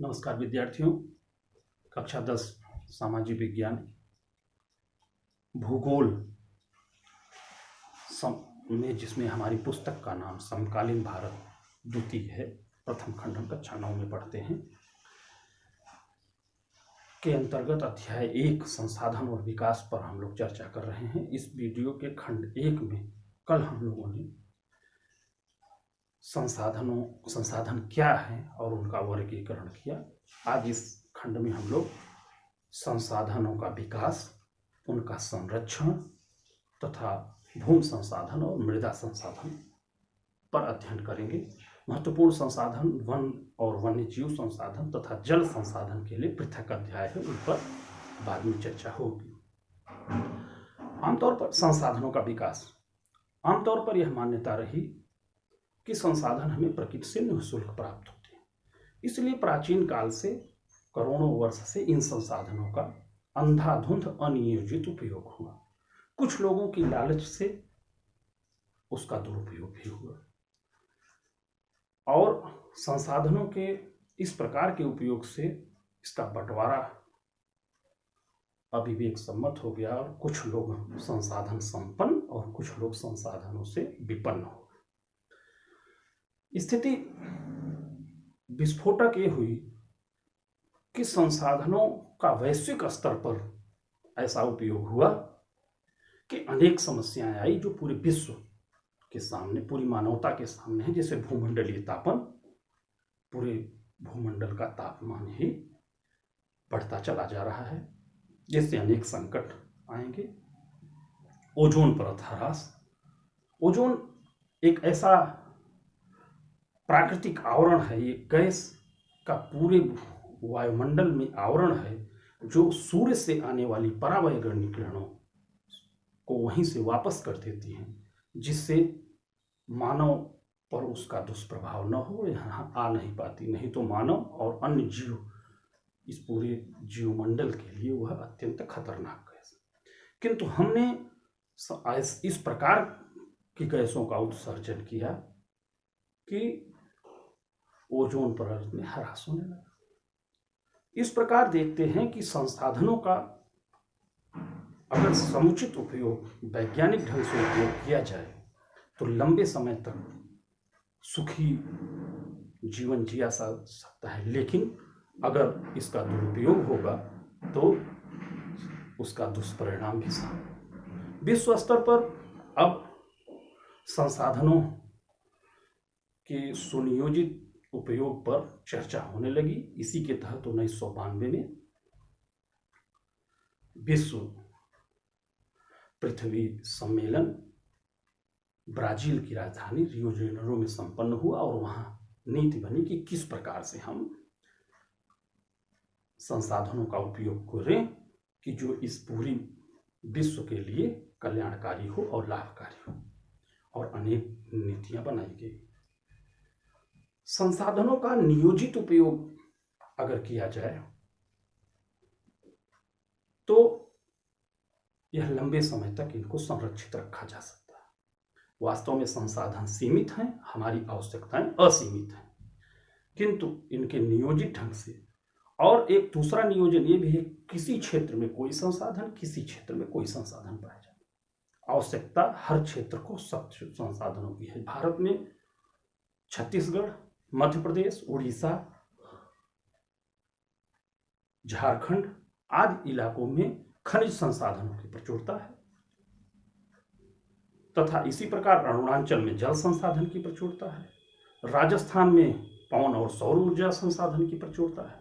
नमस्कार विद्यार्थियों। कक्षा 10 सामाजिक विज्ञान भूगोल में जिसमें हमारी पुस्तक का नाम समकालीन भारत द्वितीय है, प्रथम खंड हम कक्षा 9 में पढ़ते हैं, के अंतर्गत अध्याय 1 संसाधन और विकास पर हम लोग चर्चा कर रहे हैं। इस वीडियो के खंड 1 में कल हम लोगों ने संसाधन क्या है और उनका वर्गीकरण किया। आज इस खंड में हम लोग संसाधनों का विकास, उनका संरक्षण तथा भूमि संसाधन और मृदा संसाधन पर अध्ययन करेंगे। महत्वपूर्ण संसाधन वन और वन्यजीव संसाधन तथा जल संसाधन के लिए पृथक अध्याय है, उन पर बाद में चर्चा होगी। आमतौर पर संसाधनों का विकास, आमतौर पर यह मान्यता रही कि संसाधन हमें प्रकृति से निःशुल्क प्राप्त होते हैं, इसलिए प्राचीन काल से करोड़ों वर्ष से इन संसाधनों का अंधाधुंध अनियोजित उपयोग हुआ। कुछ लोगों की लालच से उसका दुरुपयोग भी हुआ और संसाधनों के इस प्रकार के उपयोग से इसका बंटवारा अविवेक सम्मत हो गया और कुछ लोग संसाधन संपन्न और कुछ लोग संसाधनों से विपन्न हो गए। स्थिति विस्फोटक ये हुई कि संसाधनों का वैश्विक स्तर पर ऐसा उपयोग हुआ कि अनेक समस्याएं आई जो पूरे विश्व के सामने, पूरी मानवता के सामने है। जैसे भूमंडलीय तापन, पूरे भूमंडल का तापमान ही बढ़ता चला जा रहा है, जिससे अनेक संकट आएंगे। ओजोन परत ह्रास, ओजोन एक ऐसा प्राकृतिक आवरण है, ये गैस का पूरे वायुमंडल में आवरण है जो सूर्य से आने वाली परावैगणिक किरणों को वहीं से वापस कर देती हैं, जिससे मानव पर उसका दुष्प्रभाव न हो, यहाँ आ नहीं पाती। नहीं तो मानव और अन्य जीव, इस पूरे जीवमंडल के लिए वह अत्यंत खतरनाक गैस। किंतु हमने इस प्रकार की गैसों का उत्सर्जन किया कि ओजोन परत में ह्रास होने लगा। इस प्रकार देखते हैं कि संसाधनों का अगर समुचित उपयोग, वैज्ञानिक ढंग से उपयोग किया जाए तो लंबे समय तक सुखी जीवन जिया जा सकता है, लेकिन अगर इसका दुरुपयोग होगा तो उसका दुष्परिणाम भी सामने। विश्व स्तर पर अब संसाधनों के सुनियोजित उपयोग पर चर्चा होने लगी। इसी के तहत 1992 में विश्व पृथ्वी सम्मेलन ब्राजील की राजधानी रियो de Janeiro में संपन्न हुआ और वहां नीति बनी कि किस प्रकार से हम संसाधनों का उपयोग करें कि जो इस पूरी विश्व के लिए कल्याणकारी हो और लाभकारी हो, और अनेक नीतियां बनाई गई। संसाधनों का नियोजित उपयोग अगर किया जाए तो यह लंबे समय तक इनको संरक्षित रखा जा सकता है। वास्तव में संसाधन सीमित हैं, हमारी आवश्यकताएं असीमित हैं, किंतु इनके नियोजित ढंग से, और एक दूसरा नियोजन ये भी है, किसी क्षेत्र में कोई संसाधन, किसी क्षेत्र में कोई संसाधन पाया जाए। आवश्यकता हर क्षेत्र को सब संसाधनों की है। भारत में छत्तीसगढ़, मध्य प्रदेश, उड़ीसा, झारखंड आदि इलाकों में खनिज संसाधनों की प्रचुरता है तथा इसी प्रकार अरुणाचल में जल संसाधन की प्रचुरता है, राजस्थान में पवन और सौर ऊर्जा संसाधन की प्रचुरता है,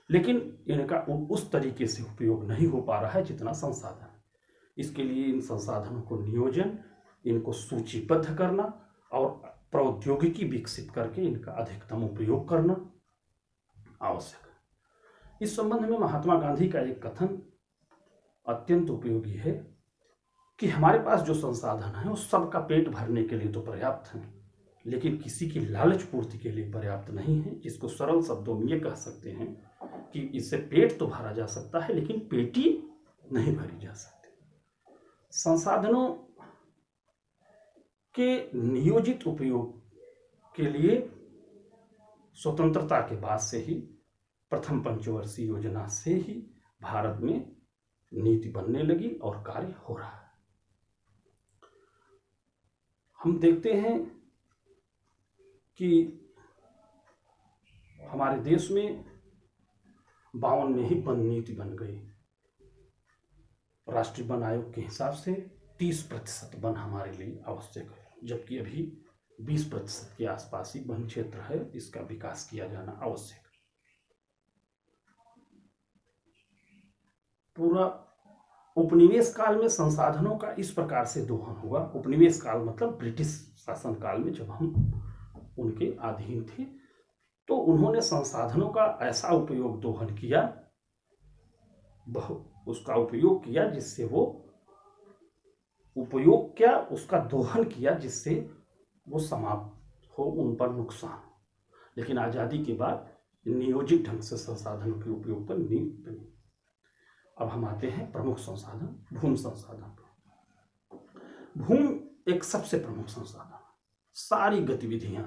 लेकिन इनका उस तरीके से उपयोग नहीं हो पा रहा है जितना संसाधन। इसके लिए इन संसाधनों को नियोजन, इनको सूचीबद्ध करना और प्रौद्योगिकी विकसित करके इनका अधिकतम उपयोग करना आवश्यक है। इस संबंध में महात्मा गांधी का एक कथन अत्यंत उपयोगी है कि हमारे पास जो संसाधन है वो सबका पेट भरने के लिए तो पर्याप्त है, लेकिन किसी की लालच पूर्ति के लिए पर्याप्त नहीं है। जिसको सरल शब्दों में ये कह सकते हैं कि इससे पेट तो भरा जा सकता है, लेकिन पेटी नहीं भरी जा सकती। संसाधनों के नियोजित उपयोग के लिए स्वतंत्रता के बाद से ही प्रथम पंचवर्षीय योजना से ही भारत में नीति बनने लगी और कार्य हो रहा है। हम देखते हैं कि हमारे देश में 52 में ही वन नीति बन गई। राष्ट्रीय वन आयोग के हिसाब से 30% वन हमारे लिए आवश्यक है, जबकि अभी 20% के आसपास ही वन क्षेत्र है। इसका विकास किया जाना आवश्यक है। पूरा उपनिवेश काल में संसाधनों का इस प्रकार से दोहन हुआ। उपनिवेश काल मतलब ब्रिटिश शासन काल में, जब हम उनके अधीन थे, तो उन्होंने संसाधनों का ऐसा उपयोग दोहन किया, उसका उपयोग किया जिससे वो उपयोग क्या उसका दोहन किया जिससे वो समाप्त हो, उन पर नुकसान। लेकिन आज़ादी के बाद नियोजित ढंग से संसाधनों के उपयोग पर नींव बनी। अब हम आते हैं प्रमुख संसाधन, भूमि संसाधन पर। भूमि एक सबसे प्रमुख संसाधन। सारी गतिविधियां,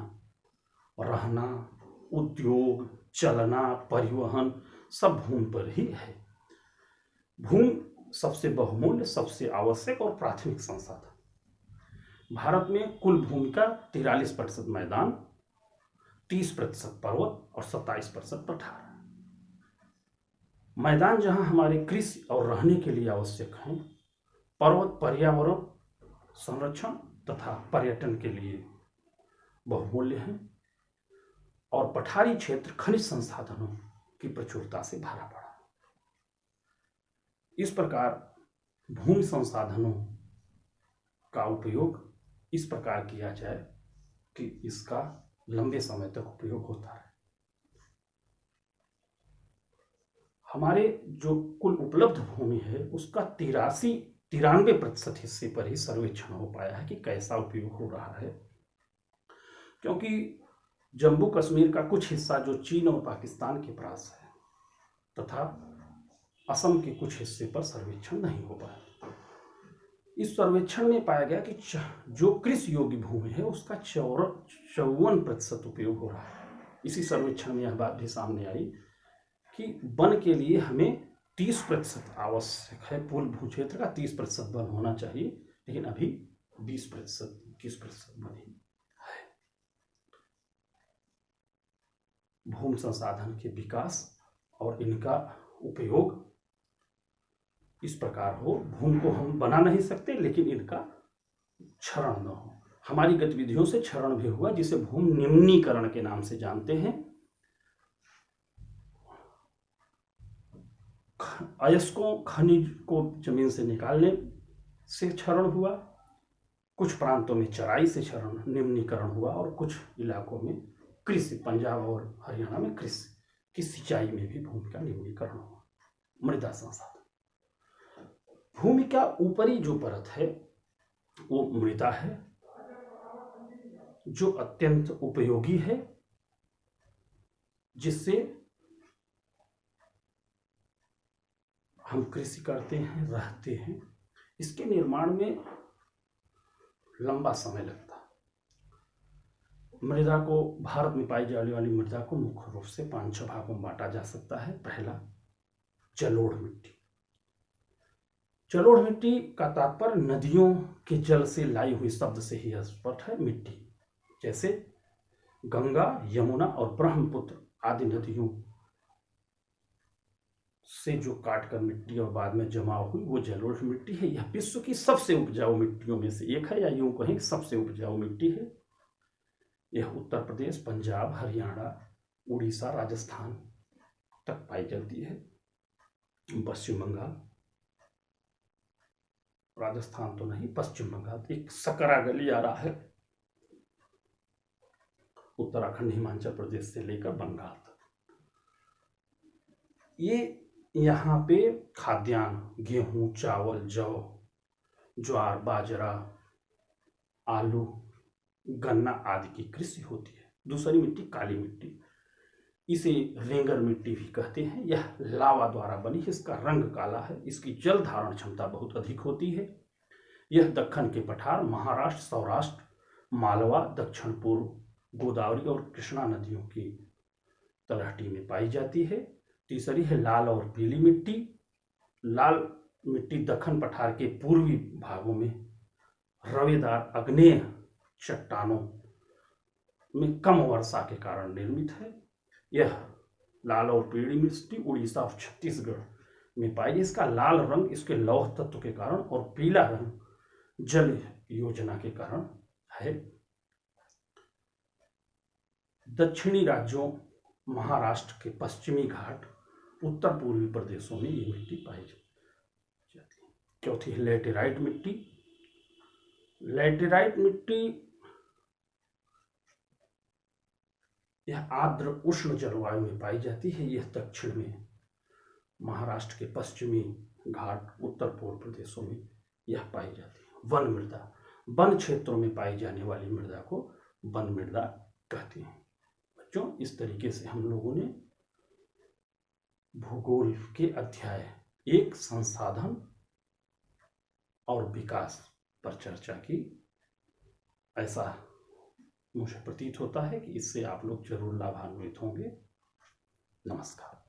रहना, उद्योग, चलना, परिवहन सब भूमि पर ही है। भूमि सबसे बहुमूल्य, सबसे आवश्यक और प्राथमिक संसाधन। भारत में कुल भूमि का 43% मैदान, 30% पर्वत और 27% पठार। मैदान जहां हमारे कृषि और रहने के लिए आवश्यक हैं, पर्वत पर्यावरण संरक्षण तथा पर्यटन के लिए बहुमूल्य हैं, और पठारी क्षेत्र खनिज संसाधनों की प्रचुरता से भरा पड़ा। इस प्रकार भूमि संसाधनों का उपयोग इस प्रकार किया जाए कि इसका लंबे समय तक उपयोग होता रहे। हमारे जो कुल उपलब्ध भूमि है उसका 93% हिस्से पर ही सर्वेक्षण हो पाया है कि कैसा उपयोग हो रहा है, क्योंकि जम्मू कश्मीर का कुछ हिस्सा जो चीन और पाकिस्तान के पास है तथा असम के कुछ हिस्से पर सर्वेक्षण नहीं हो पाया। इस सर्वेक्षण में पाया गया कि जो कृषि योग्य भूमि है उसका 54% उपयोग हो रहा है। इसी सर्वेक्षण में यह बात भी सामने आई कि वन के लिए हमें 30% आवश्यक है। कुल भू क्षेत्र का 30% वन होना चाहिए, लेकिन अभी 20%, 21% वन ही है। भूमि संसाधन के विकास और इनका उपयोग इस प्रकार हो, भूमि को हम बना नहीं सकते लेकिन इनका क्षरण न हो। हमारी गतिविधियों से क्षरण भी हुआ, जिसे भूमि निम्नीकरण के नाम से जानते हैं। अयस्कों खनिज को जमीन से निकालने से क्षरण हुआ, कुछ प्रांतों में चराई से क्षरण निम्नीकरण हुआ, और कुछ इलाकों में कृषि, पंजाब और हरियाणा में कृषि की सिंचाई में भी भूमि का निम्नीकरण हुआ। मृदा संसाधन, भूमि का ऊपरी जो परत है वो मृदा है, जो अत्यंत उपयोगी है, जिससे हम कृषि करते हैं, रहते हैं। इसके निर्माण में लंबा समय लगता है। मृदा को, भारत में पाई जाने वाली मृदा को मुख्य रूप से 5-6 भागों में बांटा जा सकता है। पहला, जलोढ़ मिट्टी। जलोढ़ मिट्टी का तात्पर्य नदियों के जल से लाई हुई शब्द से ही स्पष्ट है। मिट्टी जैसे गंगा, यमुना और ब्रह्मपुत्र आदि नदियों से जो काटकर मिट्टी और बाद में जमा हुई वो जलोढ़ मिट्टी है। यह विश्व की सबसे उपजाऊ मिट्टियों में से एक है, या यूं कहें सबसे उपजाऊ मिट्टी है। यह उत्तर प्रदेश, पंजाब, हरियाणा, उड़ीसा, राजस्थान तक पाई जाती है। पश्चिम बंगाल, राजस्थान तो नहीं, पश्चिम बंगाल, एक सकरा गली आ रहा है, उत्तराखंड, हिमाचल प्रदेश से लेकर बंगाल तक। ये यहाँ पे खाद्यान्न, गेहूं, चावल, जौ, ज्वार, बाजरा, आलू, गन्ना आदि की कृषि होती है। दूसरी मिट्टी काली मिट्टी, इसे रेंगर मिट्टी भी कहते हैं। यह लावा द्वारा बनी, इसका रंग काला है, इसकी जल धारण क्षमता बहुत अधिक होती है। यह दक्कन के पठार, महाराष्ट्र, सौराष्ट्र, मालवा, दक्षिण पूर्व गोदावरी और कृष्णा नदियों की तलहटी में पाई जाती है। तीसरी है लाल और पीली मिट्टी। लाल मिट्टी दक्कन पठार के पूर्वी भागों में रवेदार आग्नेय चट्टानों में कम वर्षा के कारण निर्मित है। यह लाल और पीली मिट्टी उड़ीसा और छत्तीसगढ़ में पाई जाती है। इसका लाल रंग इसके लौह तत्व के कारण और पीला रंग जल योजना के कारण है। दक्षिणी राज्यों महाराष्ट्र के पश्चिमी घाट, उत्तर पूर्वी प्रदेशों में ये मिट्टी पाई जाती है। चौथी है लैटेराइट मिट्टी। लैटेराइट मिट्टी यह आर्द्र उष्ण जलवायु में पाई जाती है। यह दक्षिण में महाराष्ट्र के पश्चिमी घाट, उत्तर पूर्व प्रदेशों में यह पाई जाती है। वन मृदा, वन क्षेत्रों में पाई जाने वाली मृदा को वन मृदा कहते हैं। बच्चों, इस तरीके से हम लोगों ने भूगोल के अध्याय 1 संसाधन और विकास पर चर्चा की। ऐसा मुझे प्रतीत होता है कि इससे आप लोग जरूर लाभान्वित होंगे। नमस्कार।